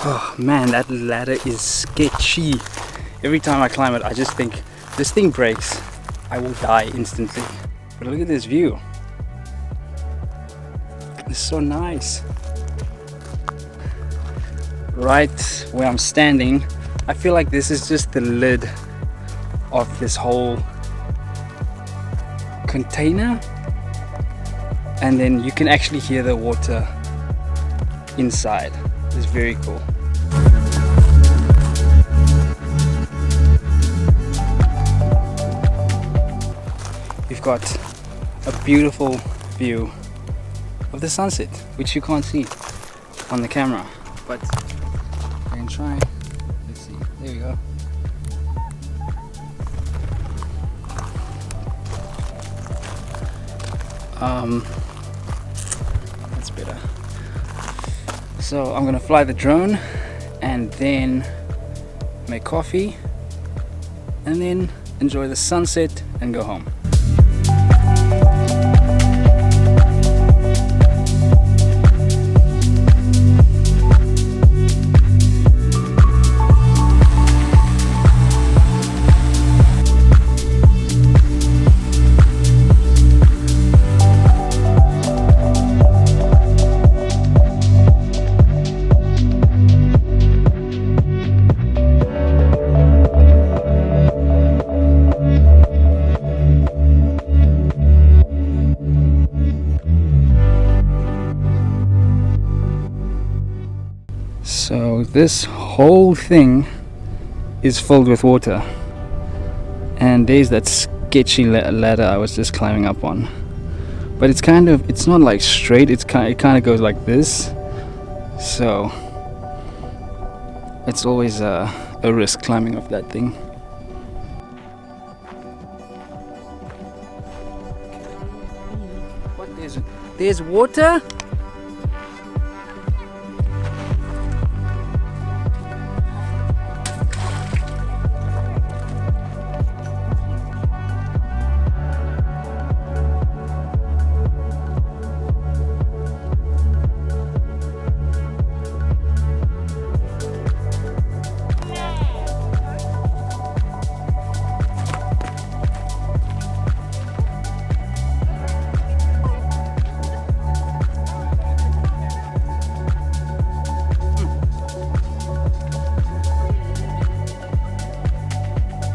Oh man, that ladder is sketchy. Every time I climb it, I just think, this thing breaks, I will die instantly. But look at this view. It's so nice. Right where I'm standing, I feel like this is just the lid of this whole container, and then you can actually hear the water inside. It's very cool. We've got a beautiful view of the sunset, which you can't see on the camera, but I can try. Let's see. There we go. That's better. So I'm gonna fly the drone and then make coffee and then enjoy the sunset and go home. So this whole thing is filled with water, and there's that sketchy ladder I was just climbing up on, but it's not like straight, it kind of goes like this, so it's always a risk climbing up that thing. What, there's water?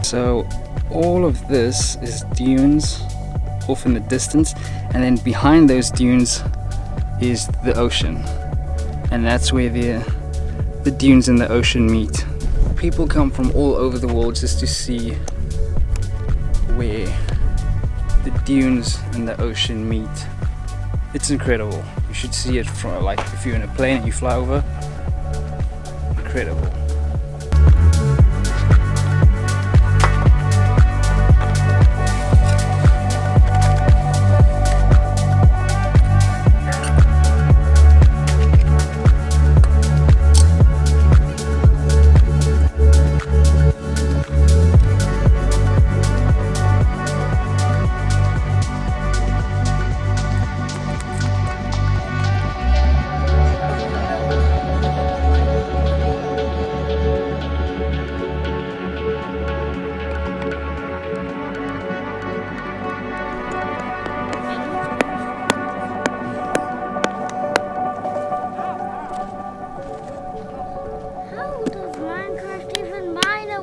So all of this is dunes off in the distance, and then behind those dunes is the ocean, and that's where the dunes and the ocean meet. People come from all over the world just to see where the dunes and the ocean meet. It's incredible. You should see it from, like, if you're in a plane and you fly over. Incredible.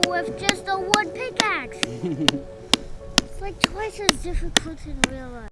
With just a wood pickaxe. It's like twice as difficult in real life.